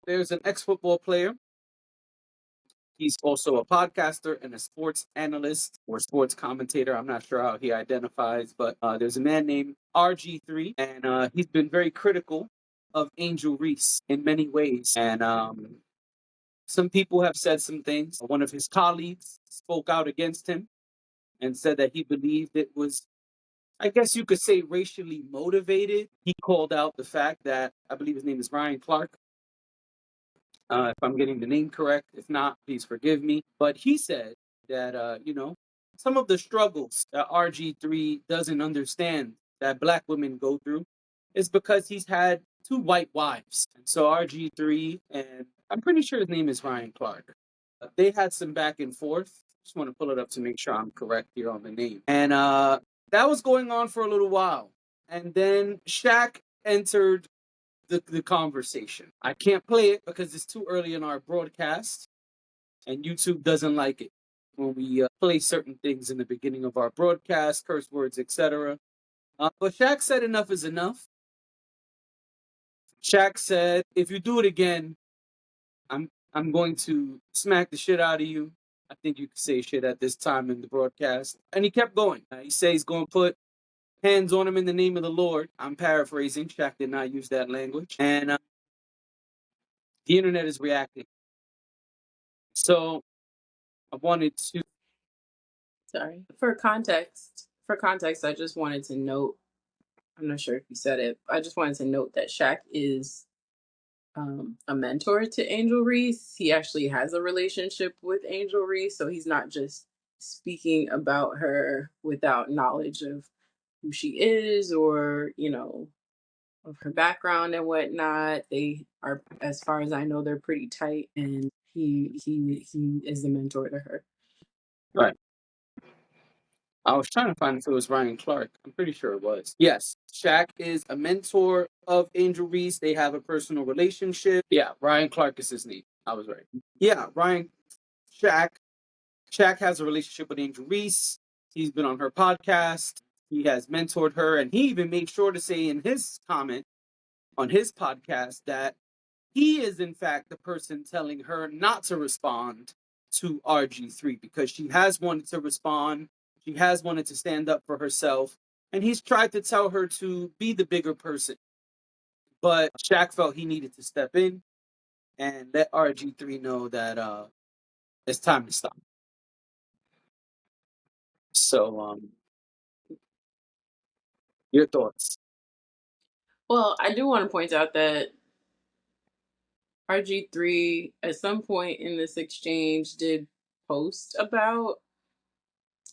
there's an ex-football player. He's also a podcaster and a sports analyst or sports commentator. I'm not sure how he identifies, but there's a man named RG3, and he's been very critical of Angel Reese in many ways. And some people have said some things. One of his colleagues spoke out against him and said that he believed it was, I guess you could say, racially motivated. He called out the fact that, I believe his name is Ryan Clark, if I'm getting the name correct. If not, please forgive me. But he said that, some of the struggles that RG3 doesn't understand that black women go through is because he's had two white wives. And so RG3, and I'm pretty sure his name is Ryan Clark, they had some back and forth. Just want to pull it up to make sure I'm correct here on the name. And that was going on for a little while. And then Shaq entered the conversation. I can't play it because it's too early in our broadcast, and YouTube doesn't like it when we play certain things in the beginning of our broadcast, curse words, etc. But Shaq said enough is enough. Shaq said, if you do it again, I'm going to smack the shit out of you. I think you could say shit at this time in the broadcast. And he kept going. He says he's going to put hands on him in the name of the Lord. I'm paraphrasing. Shaq did not use that language. And the internet is reacting. So I wanted to. Sorry. For context, I just wanted to note, I'm not sure if you said it, I just wanted to note that Shaq is a mentor to Angel Reese. He actually has a relationship with Angel Reese, so he's not just speaking about her without knowledge of who she is or, of her background and whatnot. They are, as far as I know, they're pretty tight, and he is the mentor to her. Right. I was trying to find if it was Ryan Clark. I'm pretty sure it was. Yes, Shaq is a mentor of Angel Reese. They have a personal relationship. Yeah, Ryan Clark is his name. I was right. Yeah, Shaq. Shaq has a relationship with Angel Reese. He's been on her podcast. He has mentored her, and he even made sure to say in his comment on his podcast that he is in fact the person telling her not to respond to RG3 because she has wanted to respond. She has wanted to stand up for herself. And he's tried to tell her to be the bigger person. But Shaq felt he needed to step in and let RG3 know that it's time to stop. So, your thoughts? Well, I do want to point out that RG3 at some point in this exchange did post about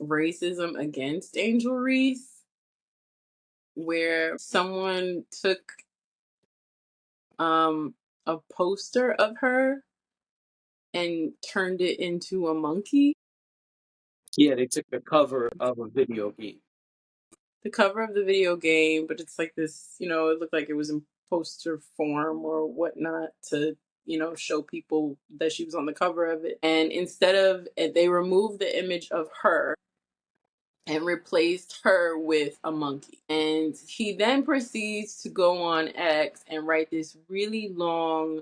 racism against Angel Reese, where someone took a poster of her and turned it into a monkey. Yeah, they took the cover of a video game. The cover of the video game, but it's like this, it looked like it was in poster form or whatnot to, show people that she was on the cover of it. And instead of, they removed the image of her and replaced her with a monkey. And he then proceeds to go on X and write this really long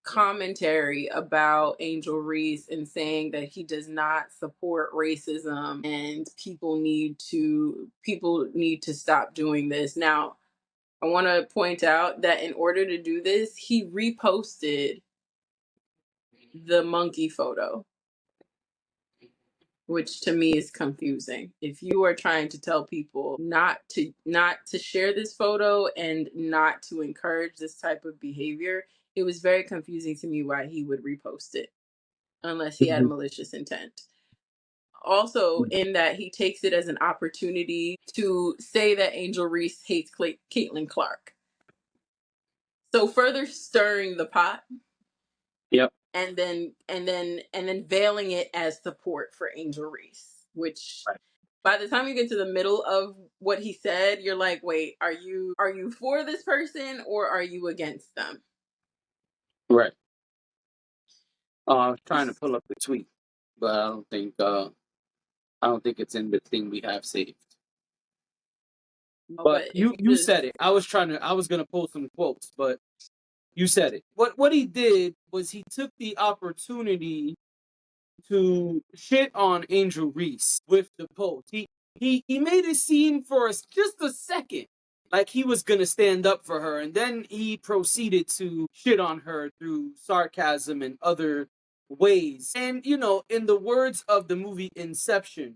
commentary about Angel Reese and saying that he does not support racism and people need to stop doing this. Now, I want to point out that in order to do this, he reposted the monkey photo, which to me is confusing. If you are trying to tell people not to share this photo and not to encourage this type of behavior, it was very confusing to me why he would repost it unless he had malicious intent. Also, in that he takes it as an opportunity to say that Angel Reese hates Caitlin Clark. So further stirring the pot. Yep. And then veiling it as support for Angel Reese, which Right. by the time you get to the middle of what he said, you're like, wait, are you for this person or are you against them? Right. I was trying to pull up the tweet, but I don't think it's in the thing we have saved. No, But but if you you just said it. I was gonna pull some quotes, but you said it. What he did was he took the opportunity to shit on Angel Reese with the post. He made it seem for us just a second like he was gonna stand up for her, and then he proceeded to shit on her through sarcasm and other ways. And you know, in the words of the movie Inception,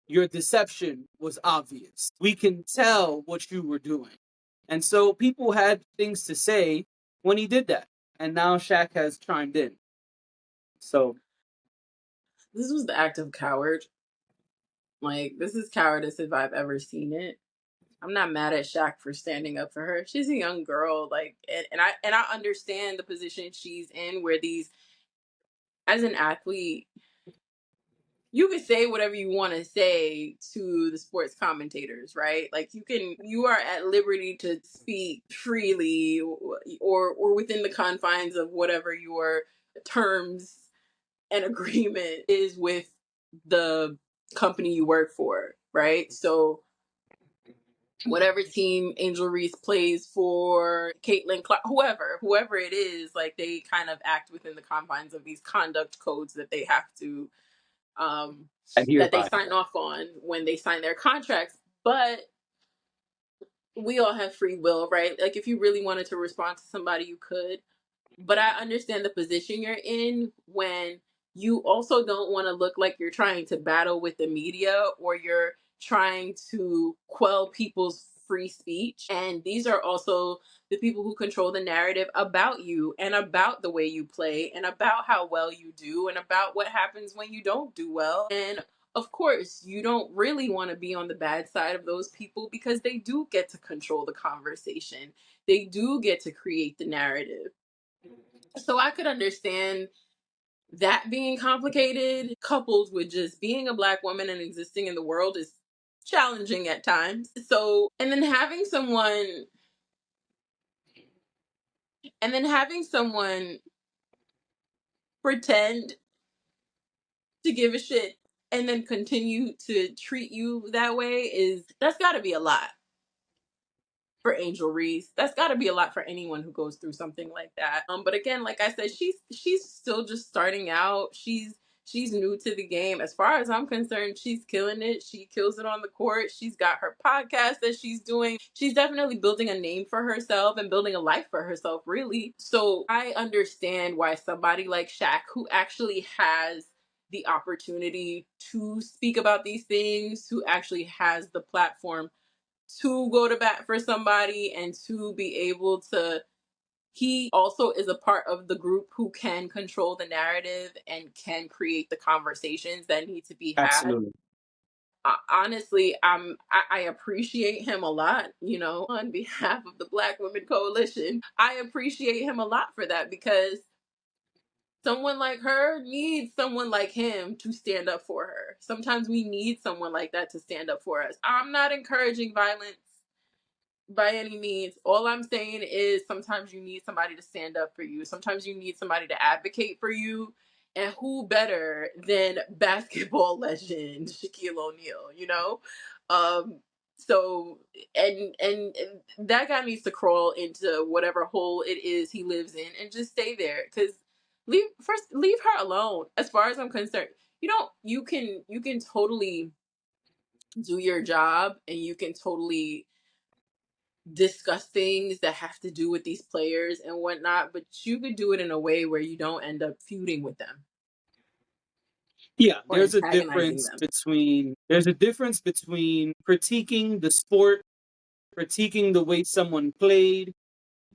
your deception was obvious. We can tell what you were doing. And so people had things to say when he did that. And now Shaq has chimed in. So this was the act of coward. Like, this is cowardice if I've ever seen it. I'm not mad at Shaq for standing up for her. She's a young girl, like, and I understand the position she's in, where these, as an athlete, you can say whatever you want to say to the sports commentators, right? Like, you are at liberty to speak freely, or within the confines of whatever your terms and agreement is with the company you work for, right? So whatever team Angel Reese plays for, Caitlin Clark, whoever it is, like, they kind of act within the confines of these conduct codes that they have to, um, and that they hereby. sign off on when they sign their contracts. But we all have free will, right? Like, if you really wanted to respond to somebody, you could. But I understand the position you're in when you also don't want to look like you're trying to battle with the media, or you're trying to quell people's free speech. And these are also the people who control the narrative about you and about the way you play and about how well you do and about what happens when you don't do well. And of course, you don't really want to be on the bad side of those people, because they do get to control the conversation. They do get to create the narrative. So I could understand that being complicated, coupled with just being a Black woman and existing in the world, is challenging at times. So, and then having someone pretend to give a shit and then continue to treat you that way, that's got to be a lot for Angel Reese. That's got to be a lot for anyone who goes through something like that. But again, like I said, she's still just starting out. She's new to the game. As far as I'm concerned, she's killing it. She kills it on the court. She's got her podcast that she's doing. She's definitely building a name for herself and building a life for herself, really. So I understand why somebody like Shaq, who actually has the opportunity to speak about these things, who actually has the platform to go to bat for somebody and to be able to, he also is a part of the group who can control the narrative and can create the conversations that need to be had. Absolutely. Honestly, I appreciate him a lot, on behalf of the Black Women Coalition. I appreciate him a lot for that, because someone like her needs someone like him to stand up for her. Sometimes we need someone like that to stand up for us. I'm not encouraging violence by any means. All I'm saying is sometimes you need somebody to stand up for you. Sometimes you need somebody to advocate for you. And who better than basketball legend Shaquille O'Neal, Um, so and that guy needs to crawl into whatever hole it is he lives in and just stay there. Cause leave her alone. As far as I'm concerned, you can totally do your job, and you can totally discuss things that have to do with these players and whatnot, but you could do it in a way where you don't end up feuding with them Yeah, or antagonizing them. there's a difference between critiquing the sport, critiquing the way someone played,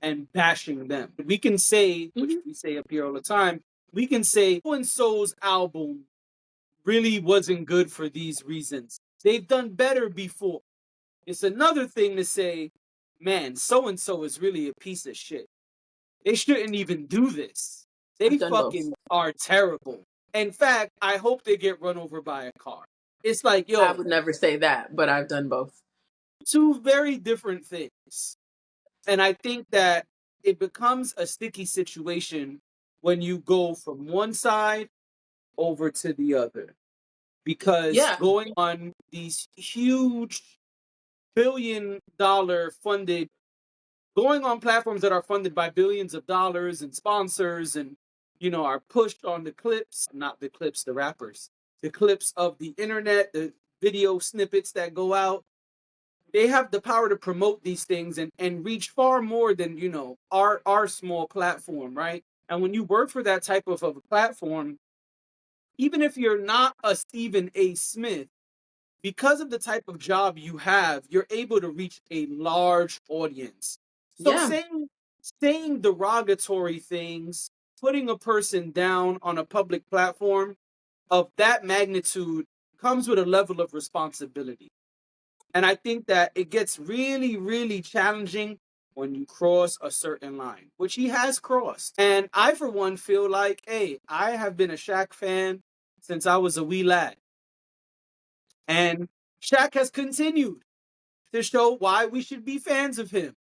and bashing them. We can say, which Hmm. we say up here all the time, we can say so and so's album really wasn't good for these reasons. They've done better before. It's another thing to say, man, so and so is really a piece of shit. They shouldn't even do this. I've They done both. fucking are terrible. In fact, I hope they get run over by a car. It's like, I yo, would never say that, but I've done both. two very different things. And I think that it becomes a sticky situation when you go from one side over to the other. Because Yeah. going on these huge billion-dollar funded, going on platforms that are funded by billions of dollars and sponsors, and are pushed on the clips, not the clips, the rappers, the clips of the internet, the video snippets that go out. They have the power to promote these things and reach far more than our small platform, right? And when you work for that type of a platform, even if you're not a Stephen A. Smith, because of the type of job you have, you're able to reach a large audience. So Yeah. saying derogatory things, putting a person down on a public platform of that magnitude comes with a level of responsibility. And I think that it gets really, really challenging when you cross a certain line, which he has crossed. And I, for one, feel like, hey, I have been a Shaq fan since I was a wee lad. And Shaq has continued to show why we should be fans of him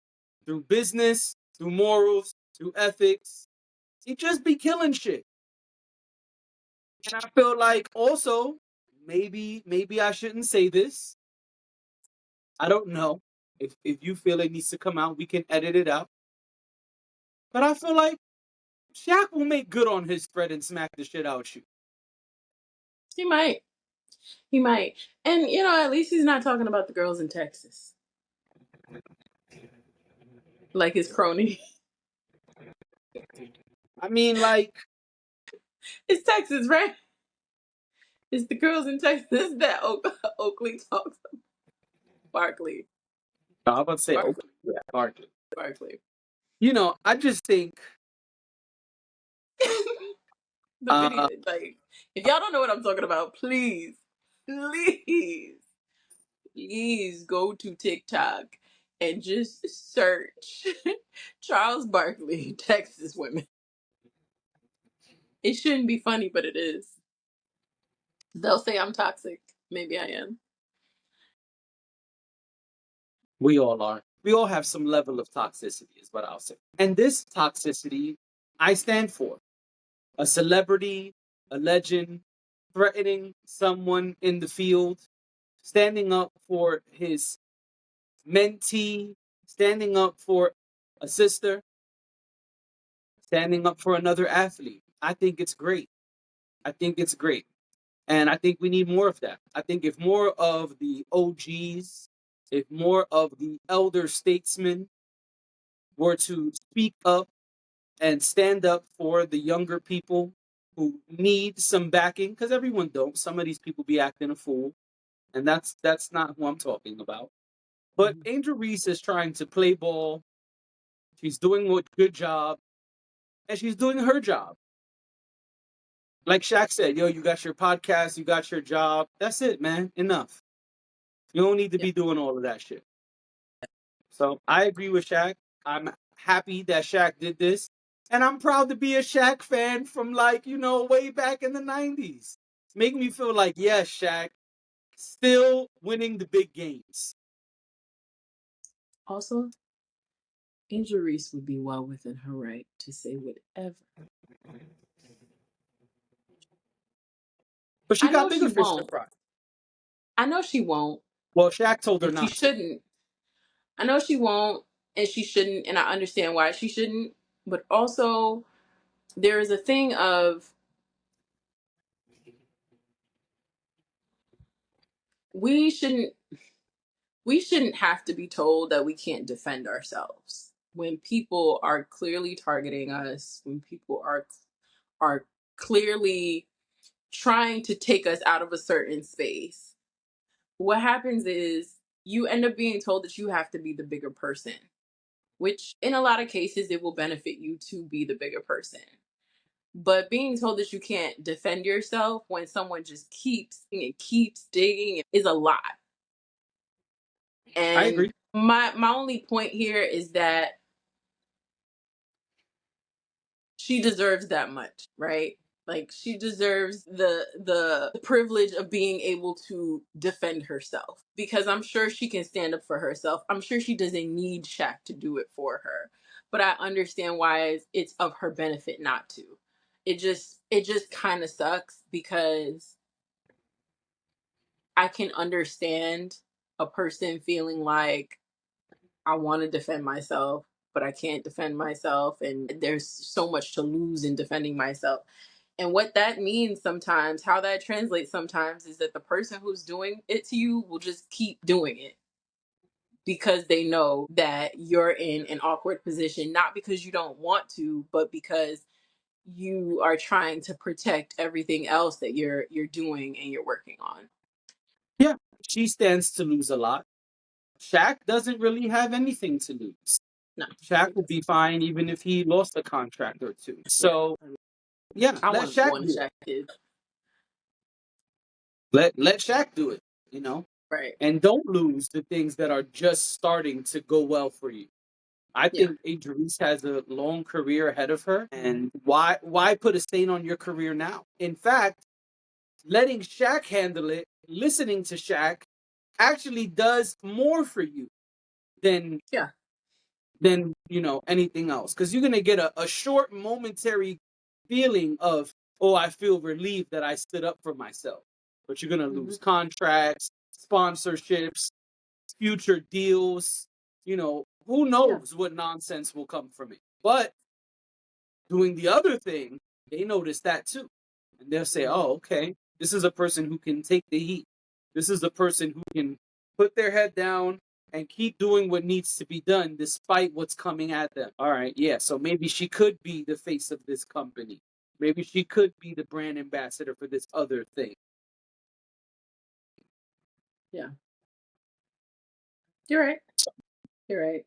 through business, through morals, through ethics. He just be killing shit. And I feel like also, maybe I shouldn't say this. I don't know. If you feel it needs to come out, we can edit it out. But I feel like Shaq will make good on his threat and smack the shit out you. He might. He might. And, at least he's not talking about the girls in Texas. Like his crony. I mean, like, It's Texas, right? It's the girls in Texas that Oakley talks about. Barkley. I was about to say Barkley. Oakley. Yeah, Barkley. Barkley. I just think The video, like, if y'all don't know what I'm talking about, please go to TikTok and just search Charles Barkley, Texas women. It shouldn't be funny, but it is. They'll say I'm toxic. Maybe I am. we all are. We all have some level of toxicity, is what I'll say. And this toxicity, I stand for. A celebrity, a legend, threatening someone in the field, standing up for his mentee, standing up for a sister, standing up for another athlete. I think it's great. I think it's great. And I think we need more of that. I think if more of the OGs, if more of the elder statesmen were to speak up and stand up for the younger people who need some backing, because everyone don't. Some of these people be acting a fool, and that's not who I'm talking about. But Angel Reese is trying to play ball. She's doing a good job, and she's doing her job. Like Shaq said, yo, you got your podcast, you got your job. That's it, man. Enough. You don't need to be doing all of that shit. So I agree with Shaq. I'm happy that Shaq did this. And I'm proud to be a Shaq fan from way back in the 90s. It's making me feel like, yes, Shaq, still winning the big games. Also, Angel Reese would be well within her right to say whatever. But she I know got she bigger fish to won't. fry. I know she won't. Well, Shaq told her And she not to. shouldn't. I know she won't, and she shouldn't, and I understand why she shouldn't. But also, there is a thing of we shouldn't have to be told that we can't defend ourselves when people are clearly targeting us, when people are clearly trying to take us out of a certain space. What happens is you end up being told that you have to be the bigger person, which in a lot of cases it will benefit you to be the bigger person. But being told that you can't defend yourself when someone just keeps digging is a lot. I agree. And my only point here is that she deserves that much, right? Like she deserves the privilege of being able to defend herself, because I'm sure she can stand up for herself. I'm sure she doesn't need Shaq to do it for her. But I understand why it's of her benefit not to. It just kind of sucks because I can understand a person feeling like I want to defend myself, but I can't defend myself, and there's so much to lose in defending myself. And what that means sometimes, how that translates sometimes, is that the person who's doing it to you will just keep doing it because they know that you're in an awkward position, not because you don't want to, but because you are trying to protect everything else that you're doing and you're working on. Yeah, she stands to lose a lot. Shaq doesn't really have anything to lose. No, Shaq would be fine even if he lost a contract or two. yeah. So yeah, I let want Shaq one do it. Shaq kid. Let Shaq do it, you know? Right. And don't lose the things that are just starting to go well for you. I Yeah. think Angel Reese has a long career ahead of her, and why put a stain on your career now? In fact, letting Shaq handle it, listening to Shaq, actually does more for you than Yeah. anything else, because you're gonna get a short momentary feeling of, oh, I feel relieved that I stood up for myself, but you're gonna Hmm. lose contracts, sponsorships, future deals. Who Yeah. knows what nonsense will come from it. But doing the other thing, they notice that too. And they'll say, Hmm. oh, okay, this is a person who can take the heat. This is a person who can put their head down and keep doing what needs to be done despite what's coming at them. All right, yeah, so maybe she could be the face of this company. Maybe she could be the brand ambassador for this other thing. Yeah. You're right. You're right.